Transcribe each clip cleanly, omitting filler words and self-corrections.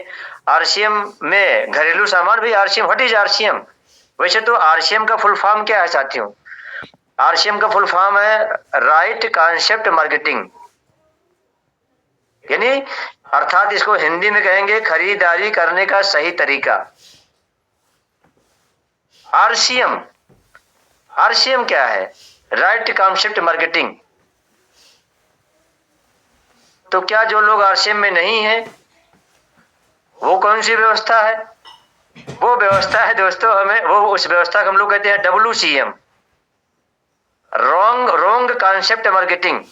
RCM में घरेलू सामान भी आरसीएम। What is RCM? वैसे तो आरसीएम का फुल फॉर्म क्या है साथियों? आरसीएम का फुल फॉर्म है राइट कॉन्सेप्ट मार्केटिंग, यानी अर्थात इसको हिंदी में कहेंगे खरीदारी करने का सही तरीका। आरसीएम, आरसीएम क्या है? Right concept marketing. तो क्या जो लोग आरसीएम में नहीं है वो कौन सी व्यवस्था है? वो व्यवस्था है दोस्तों, हमें वो उस व्यवस्था को हम लोग कहते हैं WCM, रॉन्ग कॉन्सेप्ट मार्केटिंग।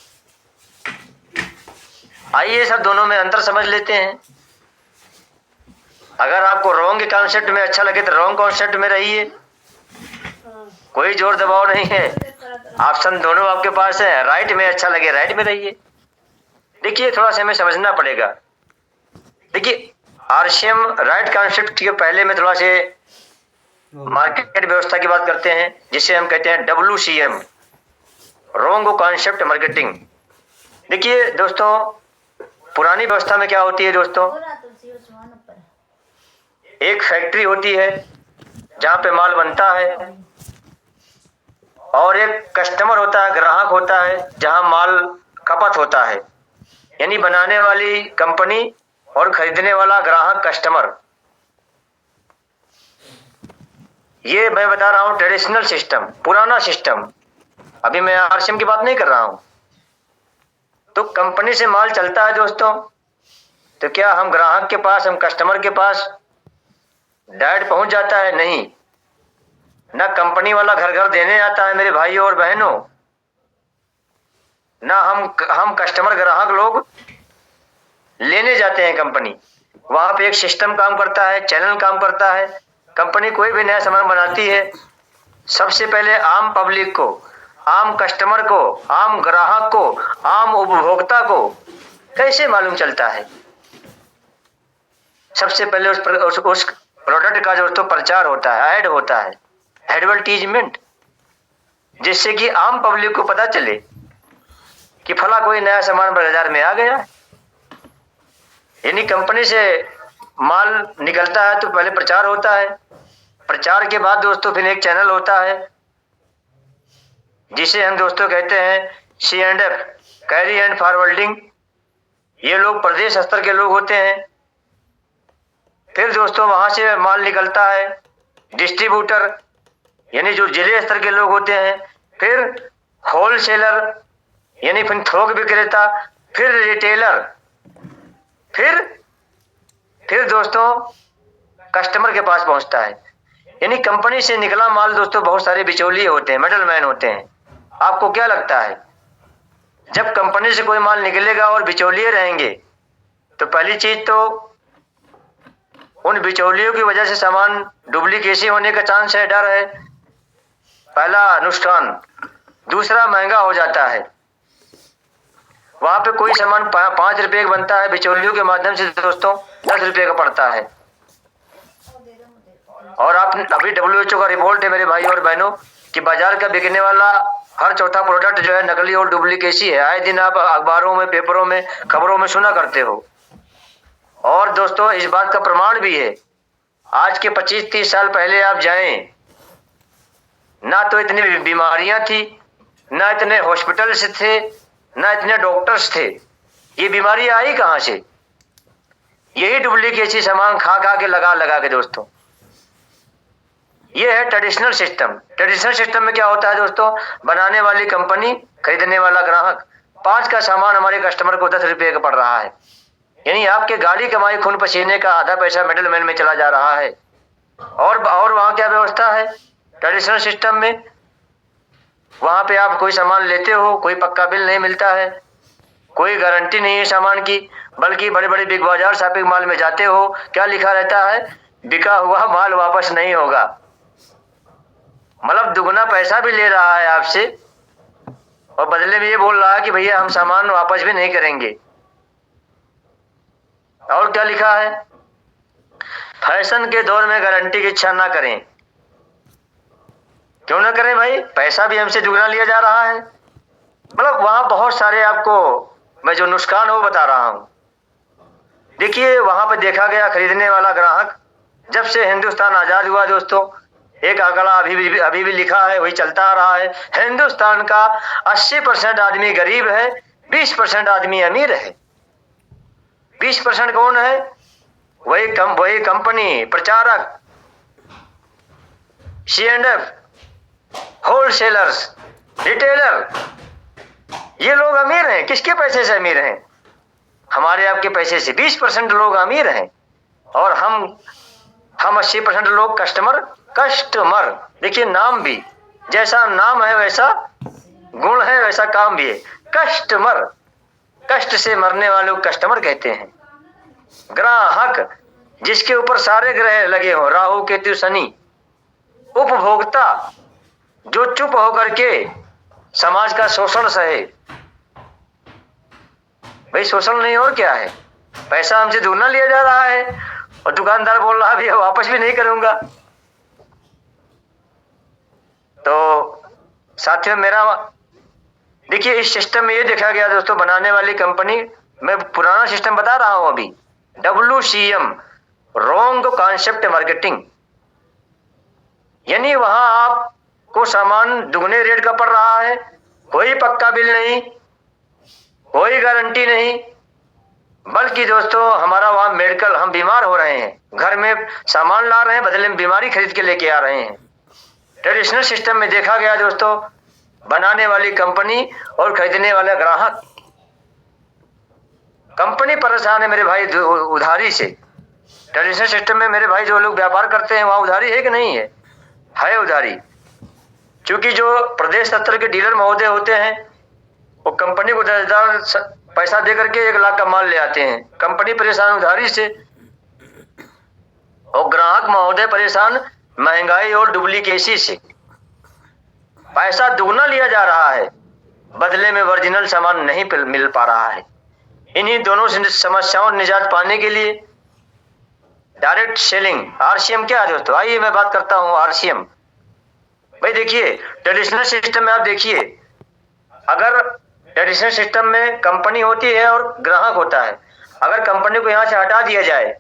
आइए सब दोनों में अंतर समझ लेते हैं। अगर आपको रॉन्ग कॉन्सेप्ट में अच्छा लगे तो रॉन्ग कॉन्सेप्ट में रहिए, कोई जोर दबाव नहीं है, ऑप्शन दोनों आपके पास है। राइट में अच्छा लगे राइट में रहिए। देखिए थोड़ा सा हमें समझना पड़ेगा। देखिए आरसीएम राइट कॉन्सेप्ट के पहले में थोड़ा से मार्केट व्यवस्था की बात करते हैं, जिसे हम कहते हैं WCM, रॉन्ग कॉन्सेप्ट मार्केटिंग। देखिए दोस्तों पुरानी व्यवस्था में क्या होती है दोस्तों, एक फैक्ट्री होती है जहां पे माल बनता है, और एक कस्टमर होता है, ग्राहक होता है, जहां माल खपत होता है, यानी बनाने वाली कंपनी और खरीदने वाला ग्राहक कस्टमर। ये मैं बता रहा हूं ट्रेडिशनल सिस्टम, पुराना सिस्टम। अभी मैं आरसीएम की बात नहीं कर रहा हूं। तो कंपनी से माल चलता है दोस्तों, तो क्या हम ग्राहक के पास, हम कस्टमर के पास डायरेक्ट पहुंच जाता है? नहीं, ना कंपनी वाला घर घर देने आता है मेरे भाइयों और बहनों, ना हम कस्टमर ग्राहक लोग लेने जाते हैं कंपनी। वहां पे एक सिस्टम काम करता है, चैनल काम करता है। कंपनी कोई भी नया सामान बनाती है, सबसे पहले आम पब्लिक को, आम कस्टमर को, आम ग्राहक को, आम उपभोक्ता को कैसे मालूम चलता है? सबसे पहले उस प्रोडक्ट का जो तो प्रचार होता है, ऐड होता है, एडवर्टीजमेंट, जिससे कि आम पब्लिक को पता चले कि फला कोई नया सामान बाजार में आ गया। यानी कंपनी से माल निकलता है तो पहले प्रचार होता है, प्रचार के बाद दोस्तों फिर एक चैनल होता है जिसे हम दोस्तों कहते हैं C&F, कैरी एंड फॉरवर्डिंग। ये लोग प्रदेश स्तर के लोग होते हैं। फिर दोस्तों वहां से माल निकलता है डिस्ट्रीब्यूटर, यानी जो जिले स्तर के लोग होते हैं। फिर होलसेलर, यानी फिर थोक विक्रेता। फिर रिटेलर। फिर दोस्तों कस्टमर के पास पहुंचता है। यानी कंपनी से निकला माल दोस्तों बहुत सारे बिचौलिए होते हैं, मिडलमैन होते हैं। आपको क्या लगता है जब कंपनी से कोई माल निकलेगा और बिचौलिए रहेंगे तो पहली चीज तो उन बिचौलियों की वजह से सामान डुप्लीकेसी होने का चांस है, डर है, पहला नुकसान। दूसरा महंगा हो जाता है। वहां पे कोई सामान 5 रुपए का बनता है, बिचौलियों के माध्यम से दोस्तों 10 रुपए का पड़ता है। और आप अभी WHO का रिपोर्ट है मेरे भाई और बहनों कि बाजार का बिकने वाला हर चौथा प्रोडक्ट जो है नकली और डुप्लीकेसी है। आए दिन आप अखबारों में, पेपरों में, खबरों में सुना करते हो। और दोस्तों इस बात का प्रमाण भी है, आज के 25-30 साल पहले आप जाएं, ना तो इतनी बीमारियां थी, ना इतने हॉस्पिटल्स थे, ना इतने डॉक्टर्स थे। ये बीमारी आई कहां से? यही डुप्लीकेसी सामान खा खा के लगा के दोस्तों। ये है ट्रेडिशनल सिस्टम। ट्रेडिशनल सिस्टम में क्या होता है दोस्तों, बनाने वाली कंपनी, खरीदने वाला ग्राहक, 5 का सामान हमारे कस्टमर को 10 रुपए का पड़ रहा है। यानी आपके गाड़ी कमाई खून पसीने का आधा पैसा मिडलमैन में चला जा रहा है। और वहां क्या व्यवस्था है ट्रेडिशनल सिस्टम में? वहां पे आप कोई सामान लेते हो, कोई पक्का बिल नहीं मिलता है, कोई गारंटी नहीं है सामान की, बल्कि बड़े बड़े बिग बाजार शॉपिंग मॉल में जाते हो, क्या लिखा रहता है? बिका हुआ माल वापस नहीं होगा। मतलब दुगना पैसा भी ले रहा है आपसे और बदले में ये बोल रहा है कि भैया हम सामान वापस भी नहीं करेंगे। और क्या लिखा है? फैशन के दौर में गारंटी की इच्छा ना करें। क्यों ना करें भाई? पैसा भी हमसे दुगना लिया जा रहा है। मतलब वहां बहुत सारे आपको मैं जो नुकसान हो बता रहा हूं। देखिए वहां पर देखा गया खरीदने वाला ग्राहक, जब से हिंदुस्तान आजाद हुआ दोस्तों, एक आंकड़ा अभी भी लिखा है, वही चलता आ रहा है। हिंदुस्तान का 80% आदमी गरीब है, 20% आदमी अमीर है। 20% कौन है? वही कंपनी, प्रचारक, C&F, होलसेलर्स, रिटेलर, ये लोग अमीर हैं। किसके पैसे से अमीर हैं? हमारे आपके पैसे से। 20% लोग अमीर हैं और हम 80% लोग कस्टमर। देखिए नाम भी, जैसा नाम है वैसा गुण है, वैसा काम भी है। कस्टमर, कष्ट से मरने वाले को कस्टमर कहते हैं। ग्राहक, जिसके ऊपर सारे ग्रह लगे हो, राहु केतु शनि। उपभोक्ता, जो चुप होकर के समाज का शोषण सहे। भाई शोषण नहीं और क्या है? पैसा हमसे दुगना लिया जा रहा है और दुकानदार बोल रहा है वापस भी नहीं करूंगा। तो साथियों मेरा देखिए, इस सिस्टम में ये देखा गया दोस्तों, बनाने वाली कंपनी, मैं पुराना सिस्टम बता रहा हूं अभी, WCM, रॉन्ग कॉन्सेप्ट मार्केटिंग। यानी वहां आपको सामान दुगने रेट का पड़ रहा है, कोई पक्का बिल नहीं, कोई गारंटी नहीं, बल्कि दोस्तों हमारा वहां मेडिकल, हम बीमार हो रहे हैं, घर में सामान ला रहे हैं, बदले में बीमारी खरीद के लेके आ रहे हैं। ट्रेडिशनल सिस्टम में देखा गया दोस्तों, बनाने वाली कंपनी और खरीदने वाला ग्राहक। कंपनी परेशान है मेरे भाई उधारी से। ट्रेडिशनल सिस्टम में मेरे भाई जो लोग व्यापार करते हैं वहां उधारी है कि नहीं है? है उधारी। क्योंकि जो प्रदेश स्तर के डीलर महोदय होते हैं वो कंपनी को 10,000 पैसा दे करके 1 लाख का माल ले आते हैं। कंपनी परेशान उधारी से और ग्राहक महोदय परेशान महंगाई और डुप्लीकेसी से। पैसा दुगना लिया जा रहा है, बदले में ओरिजिनल सामान नहीं मिल पा रहा है। इन्हीं दोनों समस्याओं निजात पाने के लिए डायरेक्ट सेलिंग, RCM क्या है दोस्तों? आइए मैं बात करता हूं RCM। भाई देखिए, ट्रेडिशनल सिस्टम में आप देखिए, अगर ट्रेडिशनल सिस्टम में कंपनी होती है और ग्राहक होता है, अगर कंपनी को यहां से हटा दिया जाए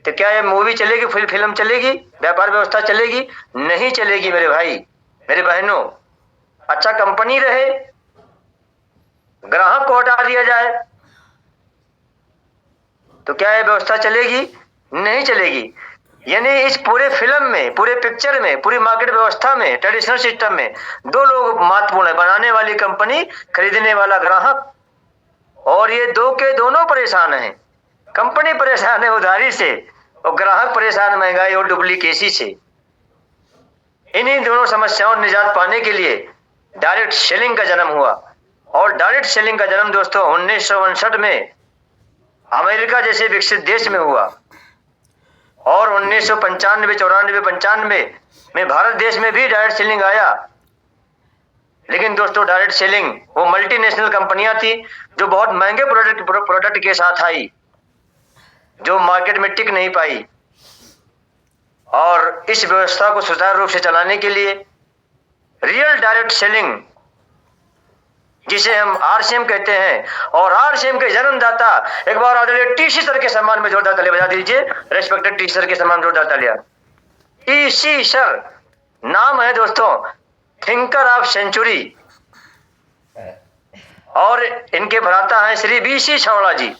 तो क्या ये मूवी चलेगी, फिल्म चलेगी, व्यापार व्यवस्था चलेगी? नहीं चलेगी मेरे भाई मेरे बहनों। अच्छा कंपनी रहे, ग्राहक को हटा दिया जाए तो क्या ये व्यवस्था चलेगी? नहीं चलेगी। यानी इस पूरे फिल्म में, पूरे पिक्चर में, पूरी मार्केट व्यवस्था में, ट्रेडिशनल सिस्टम में 2 लोग महत्वपूर्ण है, बनाने वाली कंपनी, खरीदने वाला ग्राहक। और ये दो के दोनों परेशान हैं। कंपनी परेशान है उधारी से और ग्राहक परेशान महंगाई और डुप्लीकेसी से। इन्हीं दोनों समस्याओं निजात पाने के लिए डायरेक्ट सेलिंग का जन्म हुआ। और डायरेक्ट सेलिंग का जन्म दोस्तों 1959 में अमेरिका जैसे विकसित देश में हुआ और 1995, 94, 95 में भारत देश में भी डायरेक्ट सेलिंग आया। लेकिन दोस्तों डायरेक्ट सेलिंग वो मल्टीनेशनल कंपनियां थी जो बहुत महंगे प्रोडक्ट के साथ आई, जो मार्केट में टिक नहीं पाई। और इस व्यवस्था को सुचारू रूप से चलाने के लिए रियल डायरेक्ट सेलिंग, जिसे हम RCM कहते हैं, और RCM के जन्मदाता, एक बार आदरणीय TC सर के सम्मान में जोरदार ताली बजा दीजिए। रेस्पेक्टेड TC सर के सम्मान जोरदार तालियां। TC सर नाम है दोस्तों, थिंकर ऑफ सेंचुरी। और इनके भ्राता हैं श्री BC छावड़ा जी,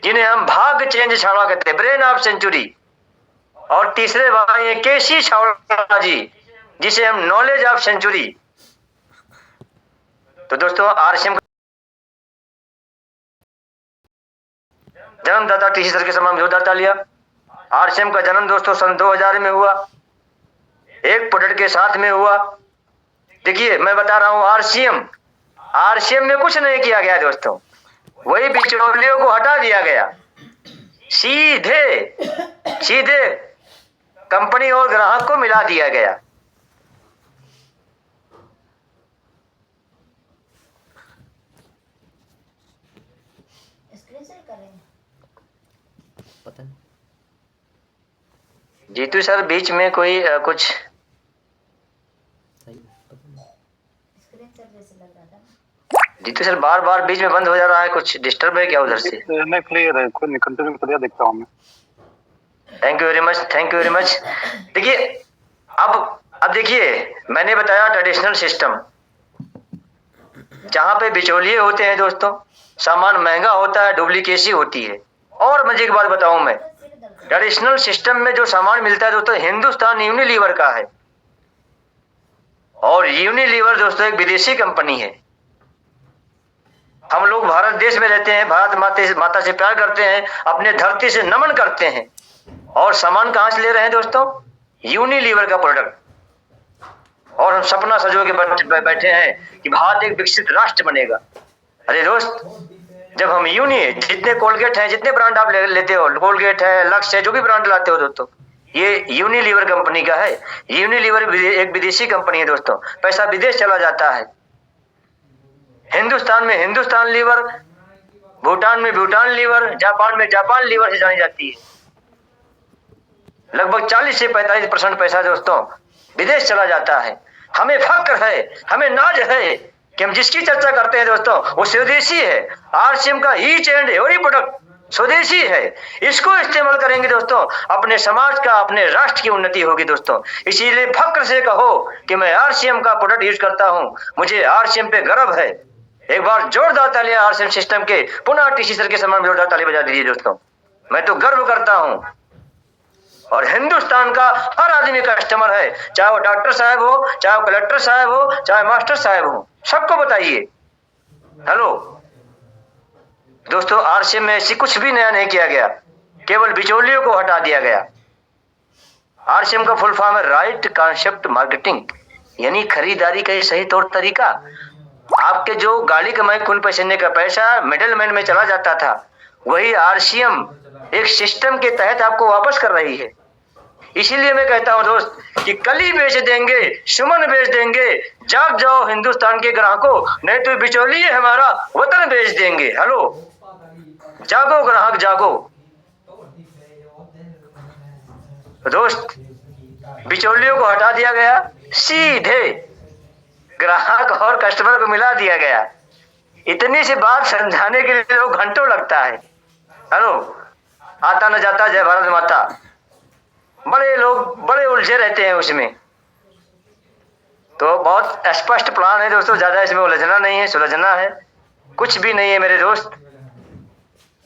जिन्हें हम भाग चेंज छावड़ा कहते हैं, ब्रेन ऑफ सेंचुरी। और तीसरे भाई हैं KC छावड़ा जी, जिसे हम नॉलेज ऑफ सेंचुरी। तो दोस्तों RCM जन्मदाता TC सर के सम्मान जोरदार तालियां। RCM का जन्म दोस्तों सन 2000 में हुआ, एक प्रोडक्ट के साथ में हुआ। देखिए मैं बता रहा हूं, RCM में कुछ नहीं किया गया दोस्तों, वही बिचौलियों को हटा दिया गया, सीधे कंपनी और ग्राहक को मिला दिया गया। पता नहीं जीतू सर बीच में कोई कुछ सही पता नहीं। स्क्रीन से लग रहा था। जी तो सर बार बार बीच में बंद हो जा रहा है, कुछ डिस्टर्ब है क्या उधर से? नहीं, क्लियर है, कोई नहीं, कंटिन्यू करिए, देखता हूँ मैं। Thank you very much, thank you very much. देखिए अब देखिए, मैंने बताया ट्रेडिशनल सिस्टम, जहां पे बिचौलिए होते हैं दोस्तों, सामान महंगा होता है, डुप्लीकेसी होती है। और मजे की बात बताऊं मैं, ट्रेडिशनल सिस्टम में जो सामान मिलता है दोस्तों, हिंदुस्तान यूनिलीवर का है। और यूनिलीवर दोस्तों एक विदेशी कंपनी है। हम लोग भारत देश में रहते हैं, भारत माता से प्यार करते हैं, अपने धरती से नमन करते हैं, और सामान कहां से ले रहे हैं दोस्तों? यूनिलीवर का प्रोडक्ट। और हम सपना सजो के बैठे हैं कि भारत एक विकसित राष्ट्र बनेगा। अरे दोस्त, जब हम जितने कोलगेट है, जितने ब्रांड आप लेते हो, कोलगेट है, लक्स है, जो भी ब्रांड लाते हो दोस्तों, ये यूनिलीवर कंपनी का है। यूनिलीवर एक विदेशी कंपनी है दोस्तों, पैसा विदेश चला जाता है। हिंदुस्तान में हिंदुस्तान लीवर, भूटान में भूटान लीवर, जापान में जापान लीवर से जानी जाती है। लगभग 40 से 45% पैसा दोस्तों विदेश चला जाता है। हमें फक्र है, हमें नाज है कि हम जिसकी चर्चा करते हैं दोस्तों वो स्वदेशी है। आरसीएम का ईच एंड एवरी प्रोडक्ट स्वदेशी है। इसको इस्तेमाल करेंगे दोस्तों, अपने समाज का, अपने राष्ट्र की उन्नति होगी दोस्तों। इसीलिए फक्र से कहो कि मैं आरसीएम का प्रोडक्ट यूज करता हूं, मुझे आरसीएम पे गर्व है। एक बार जोरदार तालियां आरसीएम सिस्टम के, पुनः टीसी सर के समान जोरदार ताली बजा दीजिए दोस्तों। मैं तो गर्व करता हूं, और हिंदुस्तान का हर आदमी कस्टमर है, चाहे वो डॉक्टर साहब हो, चाहे वो कलेक्टर साहब हो, चाहे मास्टर साहब हो, सबको बताइए। हेलो दोस्तों, आरसीएम में ऐसी कुछ भी नया नहीं किया गया, केवल बिचौलियों को हटा दिया गया। आरसीएम का फुल फॉर्म है राइट कॉन्सेप्ट मार्केटिंग, यानी खरीदारी का सही तौर तरीका। आपके जो गाड़ी कमाई खून पसीने का पैसा मिडल मैन में चला जाता था, वही आरसीएम एक सिस्टम के तहत आपको वापस कर रही है। इसीलिए मैं कहता हूं दोस्त कि कली बेच देंगे, सुमन बेच देंगे, जाग जाओ हिंदुस्तान के ग्राहकों, नहीं तो बिचौलिए हमारा वतन बेच देंगे। हेलो, जागो ग्राहक जागो। दोस्त, बिचौलियों को हटा दिया गया, सीधे ग्राहक और कस्टमर को मिला दिया गया। इतनी सी बात समझाने के लिए लोग घंटों लगता है। हेलो, आता न जाता जय भारत माता, बड़े लोग बड़े उलझे रहते हैं उसमें। तो बहुत स्पष्ट प्लान है दोस्तों, ज्यादा इसमें उलझना नहीं है, सुलझना है कुछ भी नहीं है मेरे दोस्त।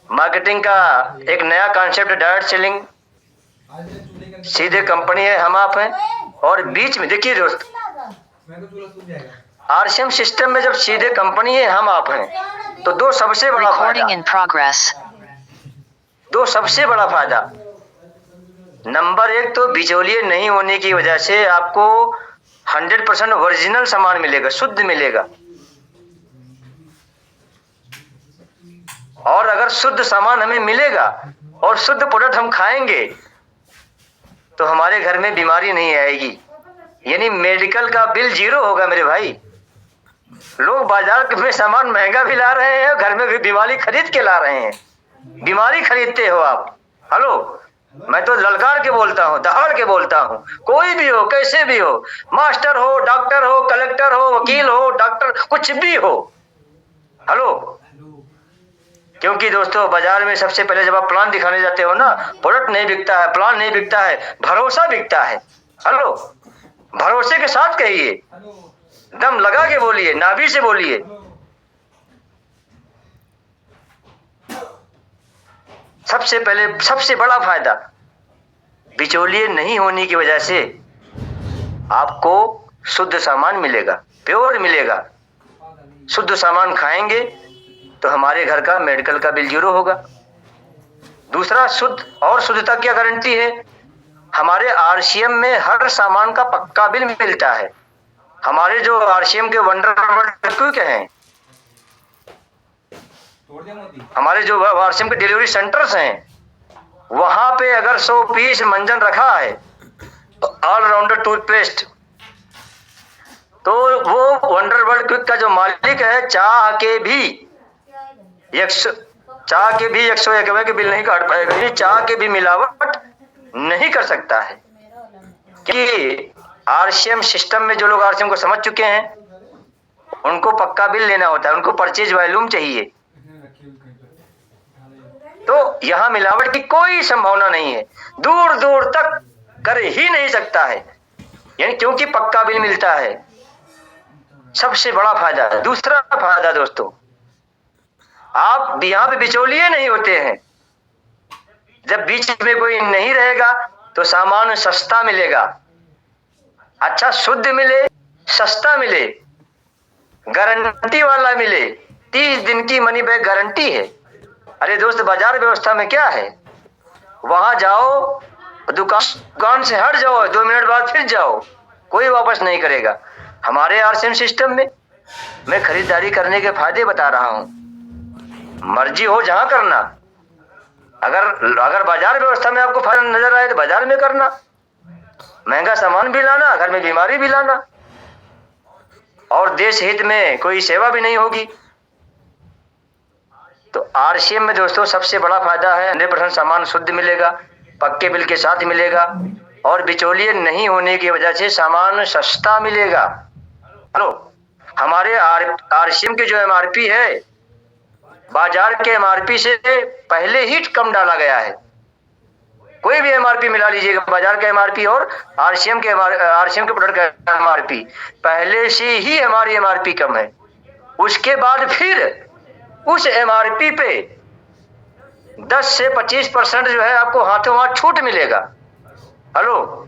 मार्केटिंग का एक नया कॉन्सेप्ट, डायरेक्ट सेलिंग, सीधे कंपनी है, हम आप हैं, और बीच में देखिए दोस्त, आरसीएम सिस्टम में जब सीधे कंपनी है, हम आप हैं, तो दो सबसे बड़ा फायदा। नंबर एक तो बिचौलिए नहीं होने की वजह से आपको 100% ओरिजिनल सामान मिलेगा, शुद्ध मिलेगा। और अगर शुद्ध सामान हमें मिलेगा और शुद्ध प्रोडक्ट हम खाएंगे तो हमारे घर में बीमारी नहीं आएगी, यानी मेडिकल का बिल 0 होगा मेरे भाई। लोग बाजार में सामान महंगा भी ला रहे हैं, घर में भी बीमारी खरीद के ला रहे हैं। बीमारी खरीदते हो आप। हेलो, मैं तो ललकार के बोलता हूँ, दहाड़ के बोलता हूँ, कोई भी हो, कैसे भी हो, मास्टर हो, डॉक्टर हो, कलेक्टर हो, वकील हो, डॉक्टर, कुछ भी हो। हेलो, क्योंकि दोस्तों बाजार में सबसे पहले जब आप प्लान दिखाने जाते हो ना, प्रोडक्ट नहीं बिकता है, प्लान नहीं बिकता है, भरोसा बिकता है। हेलो, भरोसे के साथ कहिए, दम लगा के बोलिए, नाभि से बोलिए। सबसे पहले सबसे बड़ा फायदा, बिचौलिए नहीं होने की वजह से आपको शुद्ध सामान मिलेगा, प्योर मिलेगा। शुद्ध सामान खाएंगे तो हमारे घर का मेडिकल का बिल 0 होगा। दूसरा, शुद्ध और शुद्धता की गारंटी है, हमारे आरसीएम में हर सामान का पक्का बिल मिलता है। हमारे जो आरसीएम के वंडर क्विक हैं, हमारे जो आरसीएम के डिलीवरी सेंटर्स हैं, वहां पे अगर 100 पीस मंजन रखा है तो ऑलराउंडर टूथपेस्ट, तो वो वंडर वर्ल्ड क्विक का जो मालिक है चाह के भी 101 के बिल नहीं काट पाएगा, ये चाह के भी मिलावट नहीं कर सकता है। कि आरसीएम सिस्टम में जो लोग आरसीएम को समझ चुके हैं, उनको पक्का बिल लेना होता है, उनको परचेज वॉल्यूम चाहिए। तो यहां मिलावट की कोई संभावना नहीं है, दूर दूर तक कर ही नहीं सकता है, यानी क्योंकि पक्का बिल मिलता है, सबसे बड़ा फायदा। दूसरा फायदा दोस्तों, आप यहां पे बिचौलिए नहीं होते हैं। जब बीच में कोई नहीं रहेगा तो सामान सस्ता मिलेगा, अच्छा शुद्ध मिले, सस्ता मिले, गारंटी वाला मिले, 30 दिन की मनी बैक गारंटी है। अरे दोस्त, बाजार व्यवस्था में क्या है, वहां जाओ, दुकान से हट जाओ, 2 मिनट बाद फिर जाओ, कोई वापस नहीं करेगा। हमारे आरसीएम सिस्टम में मैं खरीदारी करने के फायदे बता रहा हूं। मर्जी हो जहां करना, अगर बाजार व्यवस्था में आपको फायदा नजर आए तो बाजार में करना, महंगा सामान भी लाना, घर में बीमारी भी लाना, और देश हित में कोई सेवा भी नहीं होगी। तो आरसीएम में दोस्तों सबसे बड़ा फायदा है 100% सामान शुद्ध मिलेगा, पक्के बिल के साथ मिलेगा, और बिचौलिए नहीं होने की वजह से सामान सस्ता मिलेगा। हेलो, हमारे आरसीएम की जो एमआरपी है, बाजार के एमआरपी से पहले ही कम डाला गया है। कोई भी एमआरपी मिला लीजिएगा, बाजार का एमआरपी और आरसीएम के प्रोडक्ट का एमआरपी, पहले से ही हमारी एमआरपी कम है। उसके बाद फिर उस एमआरपी पे 10 से 25% जो है आपको हाथों हाथ छूट मिलेगा। हेलो,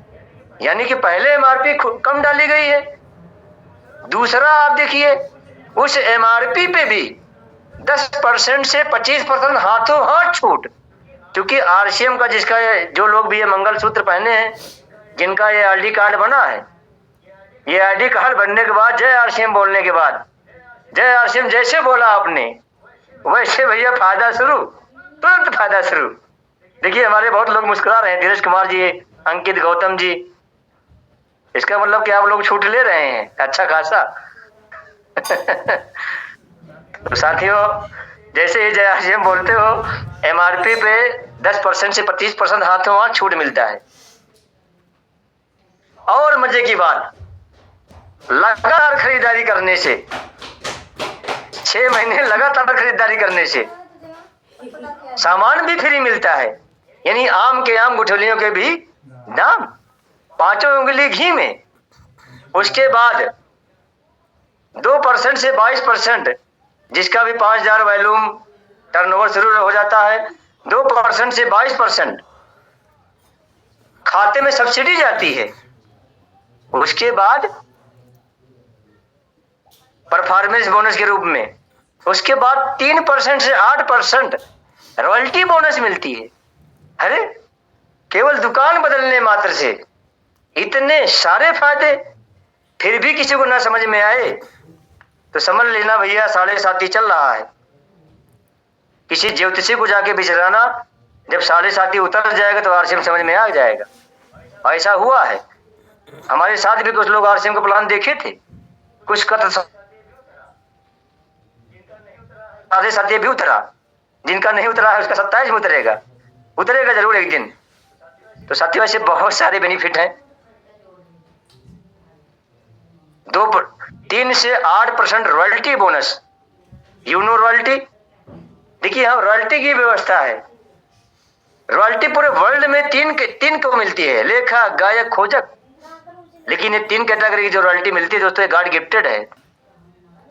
यानी कि पहले एमआरपी कम डाली गई है। दूसरा आप देखिए, उस एमआरपी पे भी 10% से 25% हाथों हाथ छूट, क्योंकि आरसीएम का जिसका जो लोग भी ये मंगलसूत्र पहने हैं, जिनका ये आईडी कार्ड बना है, ये आईडी कार्ड बनने के बाद जय आरसीएम बोलने के बाद, जय आरसीएम जैसे बोला आपने, वैसे भैया फायदा शुरू, तुरंत फायदा शुरू। देखिए हमारे बहुत लोग मुस्कुरा रहे हैं, धीरज कुमार जी, अंकित गौतम जी, इसका मतलब कि आप लोग छूट ले रहे हैं अच्छा खासा। तो साथियों, जैसे ही जय आरसीएम बोलते हो, एमआरपी पे 10% से 25% हाथों हाथ छूट मिलता है। और मजे की बात, लगातार खरीदारी करने से, 6 महीने लगातार खरीदारी करने से सामान भी फ्री मिलता है, यानी आम के आम गुठलियों के भी दाम, 5 उंगली घी में। उसके बाद 2% से 22%, जिसका भी 5000 वॉल्यूम टर्नओवर शुरू हो जाता है, 2% से 22% खाते में सब्सिडी जाती है। उसके बाद परफॉर्मेंस बोनस के रूप में, उसके बाद 3% से 8% रॉयल्टी बोनस मिलती है। अरे, केवल दुकान बदलने मात्र से इतने सारे फायदे, फिर भी किसी को ना समझ में आए तो समझ लेना भैया 7.5 चल रहा है। किसी ज्योतिषी को जाके विचराना, जब 7.5 उतर जाएगा तो आरसीएम समझ में आ जाएगा। ऐसा हुआ है, हमारे साथ भी कुछ लोग आरसीएम का प्लान देखे थे, कुछ का 7.5 भी उतरा, जिनका नहीं उतरा है उसका 27 में उतरेगा, उतरेगा जरूर एक दिन। तो साथियों, ऐसे बहुत सारे बेनिफिट हैं। 3 से 8% रॉयल्टी बोनस, यूनो रॉयल्टी। देखिए यहाँ रॉयल्टी की व्यवस्था है, रॉयल्टी पूरे वर्ल्ड में 3 को मिलती है, लेखक, गायक, खोजक। लेकिन ये 3 कैटेगरी की जो रॉयल्टी मिलती है दोस्तों, गॉड गिफ्टेड है।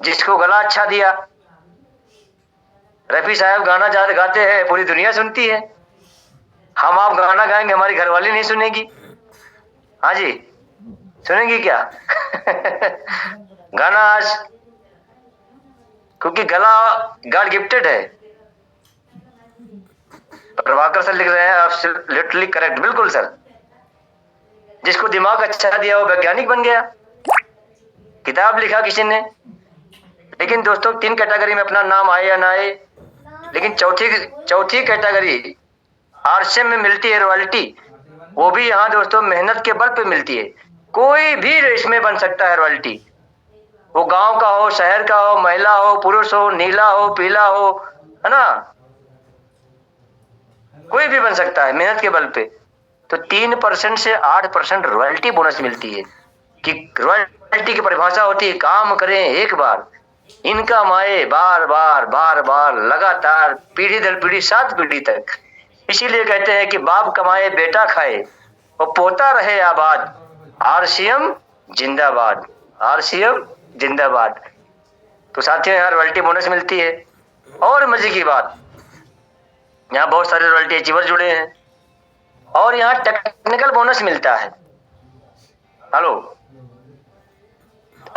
जिसको गला अच्छा दिया, रफी साहब गाना गाते हैं, पूरी दुनिया सुनती है। हम आप गाना गाएंगे, हमारी घरवाली नहीं सुनेगी। हाँ जी, सुनेंगी क्या? गाना आज, क्योंकि गला गॉड गिफ्टेड है। प्रभाकर सर लिख रहे हैं, आप लिटरली करेक्ट, बिल्कुल सर। जिसको दिमाग अच्छा दिया वो वैज्ञानिक बन गया, किताब लिखा किसी ने। लेकिन दोस्तों 3 कैटेगरी में अपना नाम आए या ना आए, लेकिन चौथी कैटेगरी आरसीएम में मिलती है रॉयल्टी, वो भी यहाँ दोस्तों मेहनत के बल पे मिलती है। कोई भी रेस में बन सकता है रॉयल्टी, वो गांव का हो, शहर का हो, महिला हो, पुरुष हो, नीला हो, पीला हो, है ना, कोई भी बन सकता है मेहनत के बल पे। तो 3% से 8% रॉयल्टी बोनस मिलती है। कि रॉयल्टी की परिभाषा होती है काम करें एक बार, इनका माए बार बार बार बार लगातार पीढ़ी दर पीढ़ी 7 पीढ़ी तक। इसीलिए कहते हैं कि बाप कमाए बेटा खाए और पोता रहे आबाद। आरसीएम जिंदाबाद, आरसीएम जिंदाबाद। तो साथियों यहाँ रॉयल्टी बोनस मिलती है। और मजे की बात, यहाँ बहुत सारे रॉयल्टी अचीवर जुड़े हैं और यहाँ टेक्निकल बोनस मिलता है। Hello,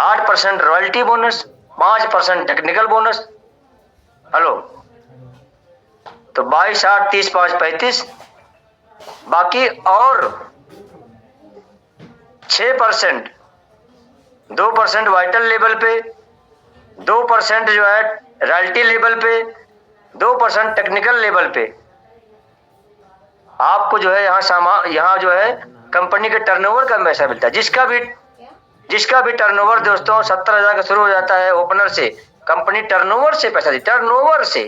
8% royalty bonus, 5% technical bonus. Hello, तो 22, 8, 30, 5, 35। बाकी और 6%, 2% वाइटल लेवल पे, 2% जो है रॉयल्टी लेवल पे, 2% टेक्निकल लेवल पे आपको जो है यहाँ जो है कंपनी के टर्नओवर का पैसा मिलता है। जिसका भी टर्नओवर दोस्तों 70,000 का शुरू हो जाता है ओपनर से, कंपनी टर्नओवर से पैसा दी, टर्नओवर से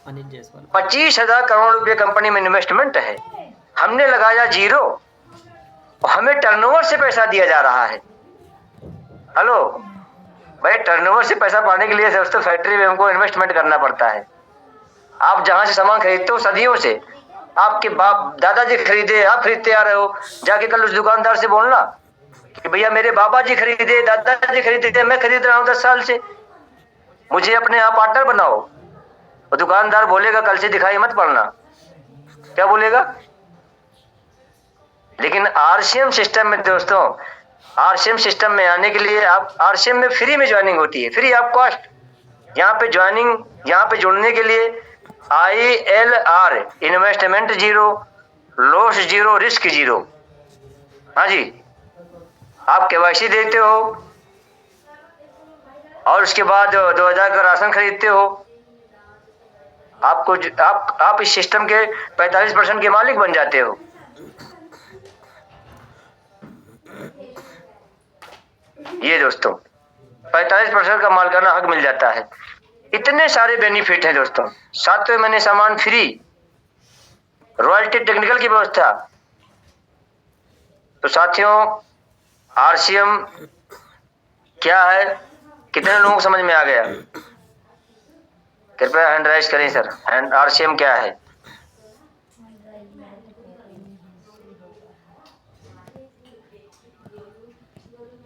25,000 करोड़ रुपए कंपनी में इन्वेस्टमेंट है। हमने लगाया 0 और हमें टर्नओवर से पैसा दिया जा रहा है। हेलो भाई, टर्नओवर से पैसा पाने के लिए दोस्तों फैक्ट्री में हमको इन्वेस्टमेंट करना पड़ता है। आप जहां से सामान खरीदते हो सदियों से, आपके बाप दादाजी खरीदे, आप खरीदते आ रहे हो, जाके कल उस दुकानदार से बोलना कि भैया मेरे बाबा जी खरीदे, दादाजी खरीदे, मैं खरीद रहा हूँ 10 साल से, मुझे अपने यहाँ पार्टनर बनाओ। और दुकानदार बोलेगा कल से दिखाई मत पड़ना। क्या बोलेगा? लेकिन आरसीएम सिस्टम में दोस्तों, आरसीएम सिस्टम में आने के लिए आप आरसीएम में फ्री में ज्वाइनिंग होती है, फ्री ऑफ कॉस्ट। यहाँ पे ज्वाइनिंग, यहाँ पे जुड़ने के लिए ILR इन्वेस्टमेंट 0, लॉस 0, रिस्क 0। हाँ जी, आप केवाईसी देते हो और उसके बाद 2000 का राशन खरीदते हो। आपको आप इस सिस्टम के 45% के मालिक बन जाते हो। ये दोस्तों 45% का मालिकाना हक मिल जाता है। इतने सारे बेनिफिट हैं दोस्तों। 7वें महीने सामान फ्री, रॉयल्टी टेक्निकल की व्यवस्था। तो साथियों आरसीएम क्या है, कितने लोगों को समझ में आ गया? कृपया हैंड राइज करें सर। आरसीएम क्या है?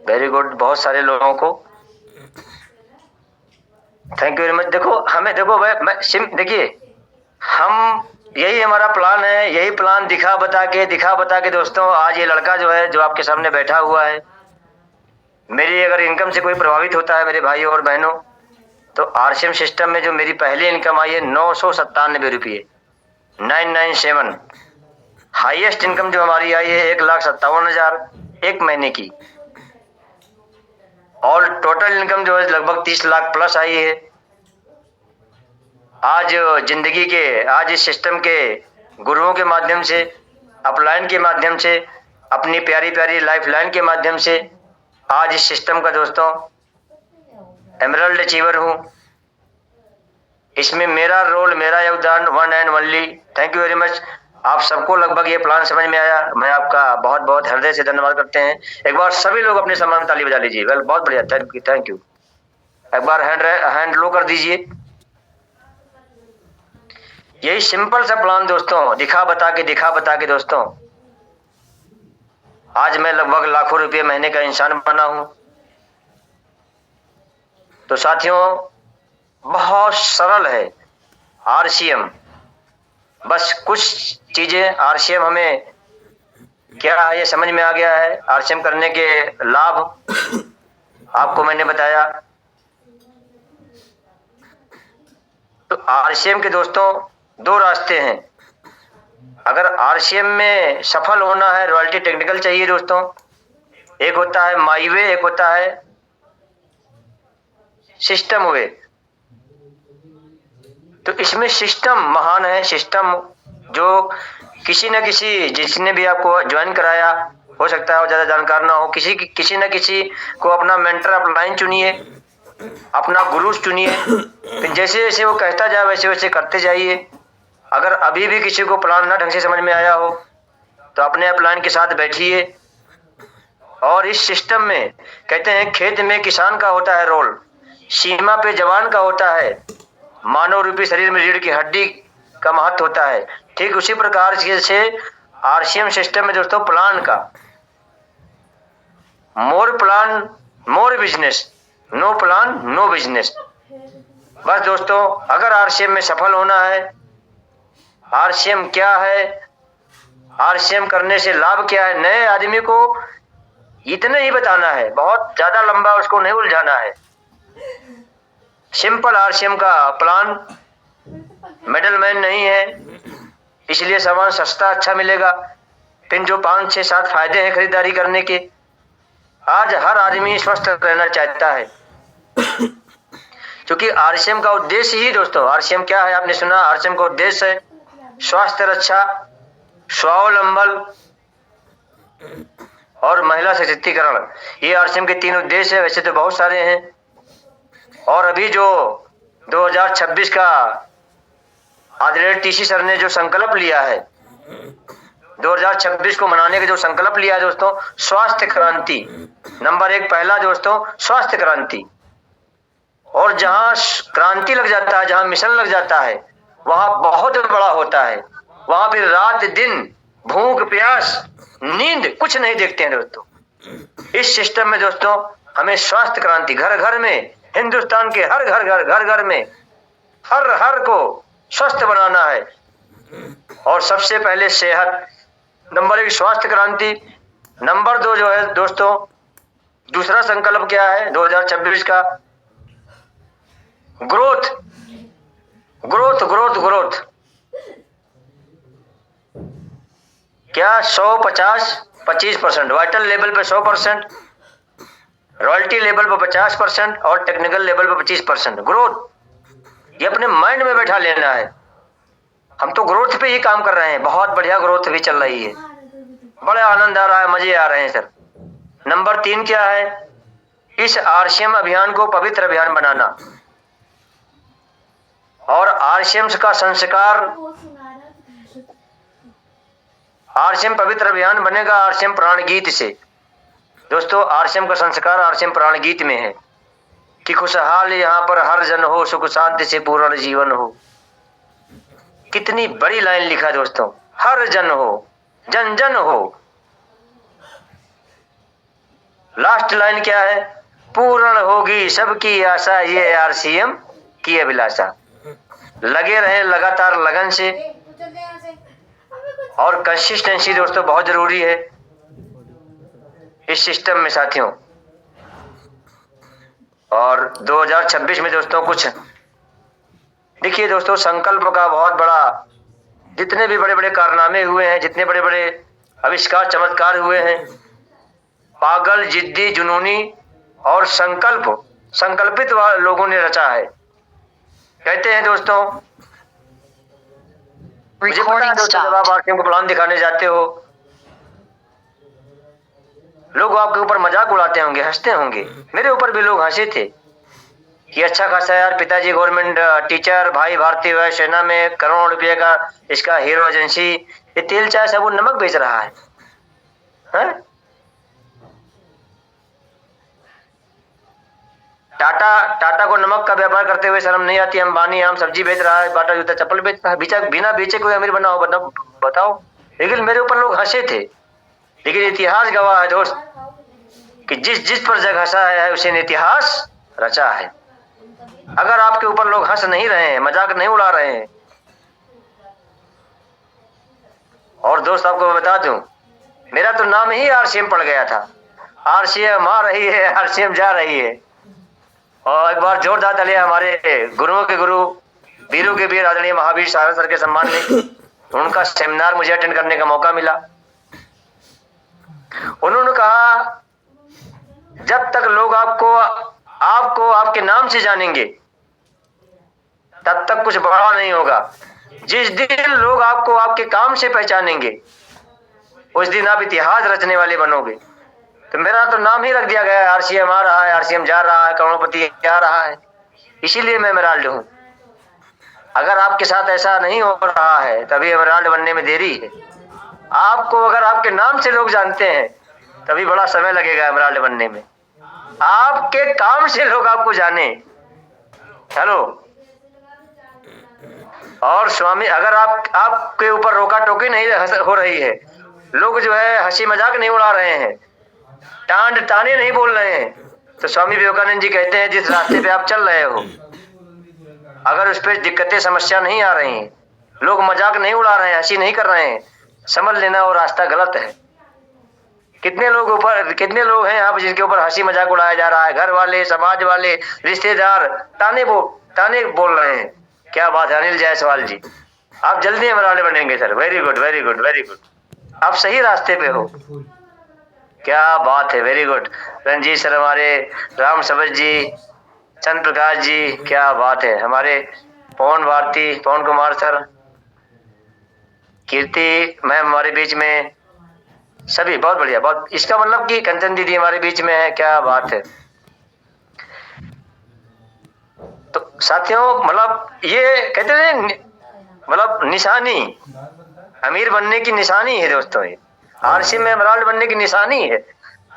वेरी गुड, बहुत सारे लोगों को थैंक यू वेरी मच। देखो हमें, देखो देखिए, हम यही हमारा प्लान है, यही प्लान दिखा बता के दोस्तों आज ये लड़का जो है, जो आपके सामने बैठा हुआ है, मेरी अगर इनकम से कोई प्रभावित होता है मेरे भाइयों और बहनों, तो आरसीएम सिस्टम में जो मेरी पहली इनकम आई है 997 रुपये, 997। हाईएस्ट इनकम जो हमारी आई है 1,57,000 एक महीने की, और टोटल इनकम जो है लगभग 30 लाख प्लस आई है। आज जिंदगी के, आज इस सिस्टम के गुरुओं के माध्यम से, अपलाइन के माध्यम से, अपनी प्यारी प्यारी लाइफ लाइन के माध्यम से आज इस सिस्टम का दोस्तों एमरल्ड अचीवर हूँ। इसमें मेरा रोल, मेरा योगदान one and only. Thank you very much. आप सबको लगभग ये प्लान समझ में आया, मैं आपका बहुत बहुत हृदय से धन्यवाद करते हैं। एक बार सभी लोग अपने सम्मान ताली बजा लीजिए। वेल, बहुत बढ़िया, थैंक यू। एक बार हैंड लो कर दीजिए। यही सिंपल सा प्लान दोस्तों, दिखा बता के दोस्तों आज मैं लगभग लाखों रुपए महीने का इंसान बना हूं। तो साथियों बहुत सरल है आरसीएम, बस कुछ चीजें आरसीएम हमें क्या है ये समझ में आ गया है। आरसीएम करने के लाभ आपको मैंने बताया। तो आरसीएम के दोस्तों 2 रास्ते हैं। अगर आरसीएम में सफल होना है, रॉयल्टी टेक्निकल चाहिए दोस्तों। एक होता है माई वे, एक होता है सिस्टम वे। तो इसमें सिस्टम महान है। सिस्टम जो किसी न किसी, जिसने भी आपको ज्वाइन कराया, हो सकता है वो ज्यादा जानकार ना हो, किसी न किसी को अपना मेंटर अपलाइन चुनिए, अपना गुरु चुनिए, फिर जैसे जैसे वो कहता जाए वैसे वैसे करते जाइए। अगर अभी भी किसी को प्लान ना ढंग से समझ में आया हो तो अपने प्लान के साथ बैठिए और इस सिस्टम में कहते हैं खेत में किसान का होता है रोल, सीमा पे जवान का होता है, मानव रूपी शरीर में रीढ़ की हड्डी का महत्व होता है। ठीक उसी प्रकार से आरसीएम सिस्टम में दोस्तों प्लान का, more plan more business, no plan no business. बस दोस्तों, अगर आरसीएम में सफल होना है, आरसीएम क्या है, आरसीएम करने से लाभ क्या है, नए आदमी को इतना ही बताना है, बहुत ज्यादा लंबा उसको नहीं उलझाना है। सिंपल आरसीएम का प्लान, मिडलमैन नहीं है, इसलिए सामान सस्ता अच्छा मिलेगा। फिर जो 5 6 7 फायदे हैं खरीदारी करने के। आज हर आदमी स्वस्थ रहना चाहता है, क्योंकि आरसीएम का उद्देश्य ही दोस्तों, आरसीएम क्या है आपने सुना, आरसीएम का उद्देश्य है स्वास्थ्य रक्षा, स्वावलंबन और महिला सशक्तिकरण। ये आरसीएम के 3 उद्देश्य है। वैसे तो बहुत सारे हैं, और अभी जो 2026 का आदरणीय टीसी सर ने जो संकल्प लिया है, 2026 को मनाने का जो संकल्प लिया है दोस्तों, स्वास्थ्य क्रांति नंबर 1 पहला दोस्तों, स्वास्थ्य क्रांति। और जहां क्रांति लग जाता है, जहां मिशन लग जाता है, वहां बहुत बड़ा होता है। वहां फिर रात दिन भूख प्यास नींद कुछ नहीं देखते हैं दोस्तों। इस सिस्टम में दोस्तों हमें स्वास्थ्य क्रांति घर घर में, हिंदुस्तान के हर घर में हर को स्वस्थ बनाना है। और सबसे पहले सेहत, नंबर 1 स्वास्थ्य क्रांति। नंबर 2 जो है दोस्तों, दूसरा संकल्प क्या है 2026 का, ग्रोथ ग्रोथ ग्रोथ ग्रोथ। क्या 100 50 25%, वाइटल लेवल पे 100%, रॉयल्टी लेवल पे 50% और टेक्निकल लेवल पे 25%। ग्रोथ ये अपने माइंड में बैठा लेना है। हम तो ग्रोथ पे ही काम कर रहे हैं, बहुत बढ़िया ग्रोथ भी चल रही है, बड़े आनंद आ रहा है, मजे आ रहे हैं सर। नंबर 3 क्या है, इस आरसीएम अभियान को पवित्र अभियान बनाना। और आरसीएम का संस्कार, आरसीएम पवित्र अभियान बनेगा आरसीएम प्राण गीत से दोस्तों। आरसीएम का संस्कार आरसीएम प्राण गीत में है कि खुशहाल यहाँ पर हर जन हो, सुख शांति से पूर्ण जीवन हो। कितनी बड़ी लाइन लिखा दोस्तों, हर जन हो, जन जन हो। लास्ट लाइन क्या है, पूर्ण होगी सबकी आशा, ये आरसीएम की अभिलाषा। लगे रहे लगातार लगन से, और कंसिस्टेंसी दोस्तों बहुत जरूरी है इस सिस्टम में साथियों। और 2026 में दोस्तों कुछ देखिए दोस्तों, संकल्प का बहुत बड़ा, जितने भी बड़े बड़े कारनामे हुए हैं, जितने बड़े बड़े आविष्कार चमत्कार हुए हैं, पागल जिद्दी जुनूनी और संकल्पित लोगों ने रचा है। कहते हैं दोस्तों, मुझे पता है दोस्तों, जब आप आरसीएम को प्लान दिखाने जाते हो, लोग आपके ऊपर मजाक उड़ाते होंगे, हंसते होंगे। मेरे ऊपर भी लोग हंसे थे कि अच्छा खासा यार, पिताजी गवर्नमेंट टीचर, भाई भारतीय वायु सेना में, करोड़ों रुपए का इसका हीरो एजेंसी, ये तेल चाय साबुन नमक बेच रहा है, हैं? टाटा को नमक का व्यापार करते हुए शर्म नहीं आती। अंबानी आम सब्जी बेच रहा है, बाटा जूता चप्पल बेच रहा है, बिना बेचे कोई अमीर बना हो बताओ। लेकिन मेरे ऊपर लोग हंसे थे, लेकिन इतिहास गवाह है दोस्त कि जिस पर जग हंसा है उसे ने इतिहास रचा है। अगर आपके ऊपर लोग हंस नहीं रहे हैं, मजाक नहीं उड़ा रहे हैं, और दोस्त आपको मैं बता दूं, मेरा तो नाम ही आरसीएम पड़ गया था। आरसीएम आ रही है, आरसीएम जा रही है। और एक बार जोरदार तालियां हमारे गुरुओं के गुरु, वीरों के वीर आदरणीय महावीर सागर सर के सम्मान में। उनका सेमिनार मुझे अटेंड करने का मौका मिला। उन्होंने कहा, जब तक लोग आपको आपके नाम से जानेंगे तब तक कुछ बड़ा नहीं होगा। जिस दिन लोग आपको आपके काम से पहचानेंगे उस दिन आप इतिहास रचने वाले बनोगे। तो मेरा तो नाम ही रख दिया गया है, आरसीएम आ रहा है, आरसीएम जा रहा है, करोड़पति आ रहा है, इसीलिए मैं एमराल्ड हूं। अगर आपके साथ ऐसा नहीं हो रहा है तभी एमराल्ड बनने में देरी है। आपको अगर आपके नाम से लोग जानते हैं तभी बड़ा समय लगेगा एमराल्ड बनने में। आपके काम से लोग आपको जाने। हेलो। और स्वामी अगर आपके ऊपर रोका टोकी नहीं हो रही है, लोग जो है हंसी मजाक नहीं उड़ा रहे हैं, टांड ताने नहीं बोल रहे हैं, तो स्वामी विवेकानंद जी कहते हैं जिस रास्ते पे आप चल रहे हो, अगर उस पर दिक्कतें समस्या नहीं आ रही हैं, लोग मजाक नहीं उड़ा रहे हैं, हंसी नहीं कर रहे हैं, समझ लेना वो रास्ता गलत है। कितने लोग हैं यहाँ पर जिनके ऊपर हंसी मजाक उड़ाया जा रहा है, घर वाले, समाज वाले, रिश्तेदार ताने बोल रहे हैं। क्या बात है अनिल जायसवाल जी, आप जल्दी एमराल्ड बनेंगे sir. Very good very good very good, आप सही रास्ते पे हो। क्या बात है, वेरी गुड। रंजीत सर हमारे, राम सबज जी, चंद्र प्रकाश जी, क्या बात है। हमारे पवन कुमार सर, कीर्ति मैम हमारे बीच में, सभी बहुत बढ़िया। बहुत इसका मतलब कि कंचन दीदी हमारे बीच में है, क्या बात है। तो साथियों मतलब ये कहते हैं मतलब निशानी, अमीर बनने की निशानी है दोस्तों, ये आरसी में एमराल्ड बनने की निशानी है।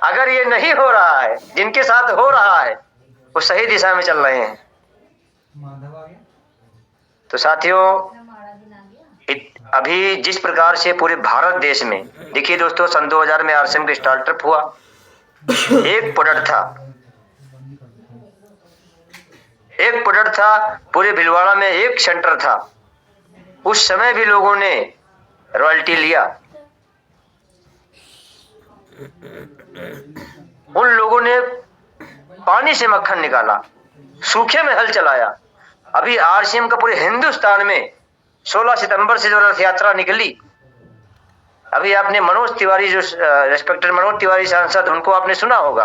अगर ये नहीं हो रहा है, जिनके साथ हो रहा है वो सही दिशा में चल रहे हैं। तो साथियों अभी जिस प्रकार से पूरे भारत देश में देखिए दोस्तों, सन 2000 में आरसीएम का स्टार्टअप हुआ, एक प्रोडक्ट था, पूरे भीलवाड़ा में एक सेंटर था। उस समय भी लोगों ने रॉयल्टी लिया, उन लोगों ने पानी से मक्खन निकाला, सूखे में हल चलाया। अभी आरसीएम का पूरे हिंदुस्तान में 16 सितंबर से जो रथ यात्रा निकली, अभी आपने मनोज तिवारी जो रेस्पेक्टेड मनोज तिवारी सांसद, उनको आपने सुना होगा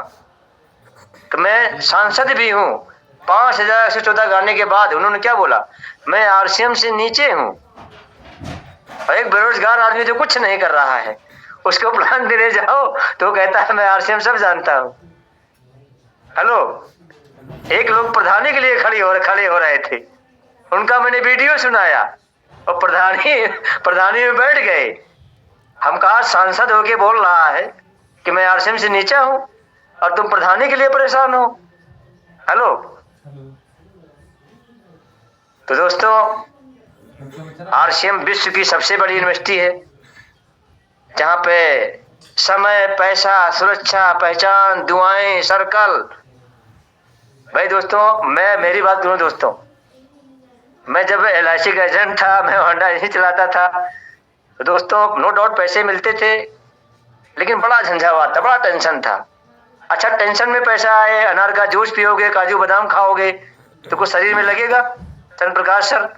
कि मैं सांसद भी हूँ। 5114 गाने के बाद उन्होंने क्या बोला, मैं आरसीएम से नीचे हूँ। और एक बेरोजगार आदमी जो कुछ नहीं कर रहा है, उसको प्लान देने जाओ तो कहता है मैं आरसीएम सब जानता हूँ। हेलो। एक लोग प्रधानी के लिए खड़े हो रहे थे, उनका मैंने वीडियो सुनाया और प्रधानी में बैठ गए। हम कहा सांसद होके बोल रहा है कि मैं आरसीएम से नीचा हूं और तुम प्रधानी के लिए परेशान हो। हेलो। तो दोस्तों आरसीएम विश्व की सबसे बड़ी यूनिवर्सिटी है, जहां पे समय, पैसा, सुरक्षा, पहचान, दुआएं, सर्कल। भाई दोस्तों मेरी बात करूं दोस्तों, मैं जब LIC का एजेंट था, मैं होंडा नहीं चलाता था, तो दोस्तों नो डाउट पैसे मिलते थे, लेकिन बड़ा झंझावात था, बड़ा टेंशन था। अच्छा टेंशन में पैसा आए, अनार का जूस पियोगे, काजू बादाम खाओगे तो कुछ शरीर में लगेगा चंद्र प्रकाश सर?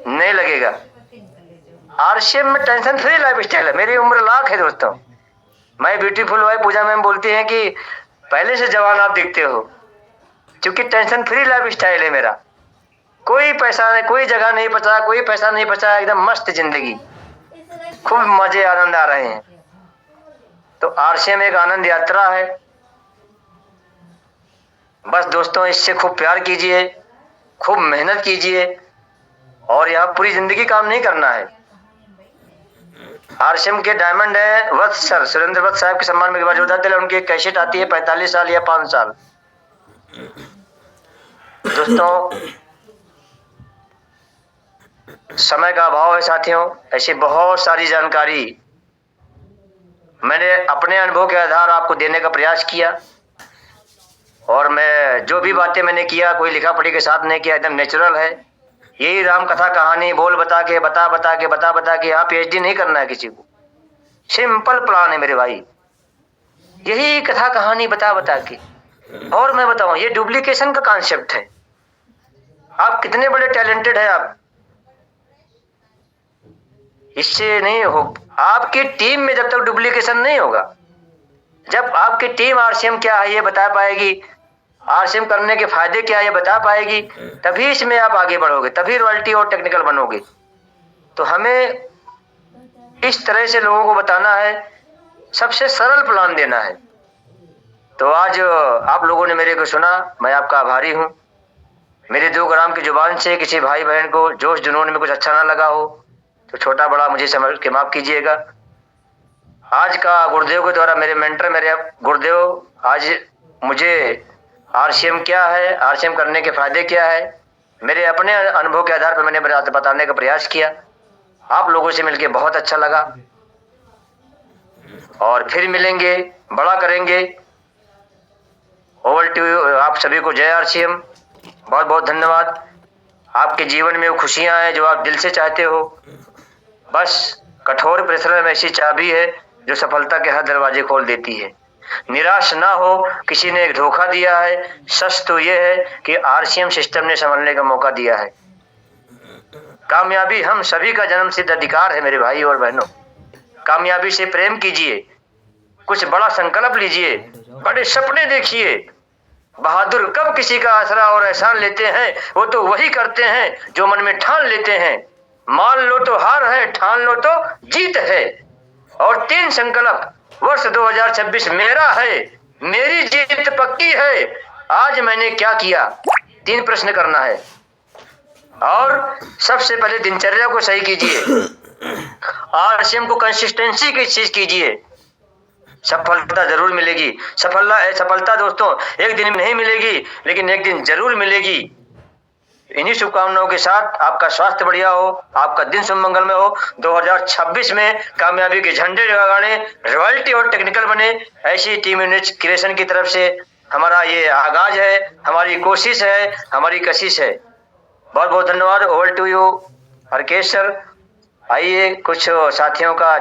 नहीं लगेगा। आरसीएम में टेंशन फ्री लाइफ स्टाइल है। मेरी उम्र लाख है दोस्तों, मैं ब्यूटीफुल वाइफ पूजा मैम बोलती हैं कि पहले से जवान आप दिखते हो, क्योंकि टेंशन फ्री लाइफ स्टाइल है मेरा। कोई पैसा नहीं, कोई जगह नहीं बचा, कोई पैसा नहीं बचा, एकदम मस्त जिंदगी, खूब मजे आनंद आ रहे हैं। तो आरसीएम एक आनंद यात्रा है। बस दोस्तों इससे खूब प्यार कीजिए, खूब मेहनत कीजिए, और यहाँ पूरी जिंदगी काम नहीं करना है। आरसीएम के डायमंड है वत्स सर, सुरेंद्र वत्स साहब के सम्मान में जोरदार तालियां। उनकी कैसेट आती है 45 साल या 5 साल। दोस्तों समय का अभाव है साथियों, ऐसी बहुत सारी जानकारी मैंने अपने अनुभव के आधार आपको देने का प्रयास किया, और मैं जो भी बातें मैंने किया कोई लिखा पढ़ी के साथ नहीं किया, एकदम नेचुरल है। यही राम कथा कहानी बोल बता के बता के यहाँ PhD नहीं करना है किसी को। सिंपल प्लान है मेरे भाई, यही कथा कहानी बता के। और मैं बताऊं ये डुप्लीकेशन का कॉन्सेप्ट है। आप कितने बड़े टैलेंटेड है, आप इससे नहीं हो। आपकी टीम में जब तक डुप्लीकेशन नहीं होगा, जब आपकी टीम आरसीएम क्या है ये बता पाएगी, आरसीएम करने के फायदे क्या है ये बता पाएगी, तभी इसमें आप आगे बढ़ोगे, तभी रॉयल्टी और टेक्निकल बनोगे। तो हमें इस तरह से लोगों को बताना है, सबसे सरल प्लान देना है। तो आज आप लोगों ने मेरे को सुना, मैं आपका आभारी हूँ। मेरे 2 ग्राम की जुबान से किसी भाई बहन को जोश जुनून में कुछ अच्छा ना लगा हो तो छोटा बड़ा मुझे समझ के माफ कीजिएगा। आज का गुरुदेव के द्वारा मेरे मेंटर मेरे गुरुदेव आज मुझे आरसीएम क्या है, आरसीएम करने के फायदे क्या है, मेरे अपने अनुभव के आधार पर मैंने बताने का प्रयास किया। आप लोगों से मिलकर बहुत अच्छा लगा और फिर मिलेंगे, बड़ा करेंगे। ओवर टू यू, आप सभी को जय आरसीएम। बहुत बहुत धन्यवाद। आपके जीवन में वो खुशियां हैं जो आप दिल से चाहते हो। बस कठोर परिश्रम ऐसी चाबी है जो सफलता के हर दरवाजे खोल देती है। निराश ना हो, किसी ने एक धोखा दिया है। सच तो ये है कि आरसीएम सिस्टम ने संभलने का मौका दिया है। कामयाबी हम सभी का जन्मसिद्ध अधिकार है मेरे भाई और बहनों। कामयाबी से प्रेम कीजिए, कुछ बड़ा संकल्प लीजिए, बड़े सपने देखिए। बहादुर कब किसी का आसरा और एहसान लेते हैं, वो तो वही करते हैं जो मन में ठान लेते हैं। मान लो तो हार है, ठान लो तो जीत है। और 3 संकल्प वर्ष 2026 मेरा है, मेरी जीत पक्की है। आज मैंने क्या किया, 3 प्रश्न करना है। और सबसे पहले दिनचर्या को सही कीजिए। आरसीएम को कंसिस्टेंसी की चीज कीजिए, सफलता जरूर मिलेगी। सफलता दोस्तों एक दिन में नहीं मिलेगी, लेकिन एक दिन जरूर मिलेगी। इन्हीं शुभकामनाओं के साथ आपका स्वास्थ्य बढ़िया हो, आपका दिन सुमंगल में हो। 2026 में कामयाबी के झंडे लगाने, रॉयल्टी और टेक्निकल बने, ऐसी टीम यूनिट क्रिएशन की तरफ से हमारा ये आगाज है, हमारी कोशिश है, हमारी कशिश है। बहुत बहुत धन्यवाद। Over to you Harkesh sir. आइए कुछ साथियों का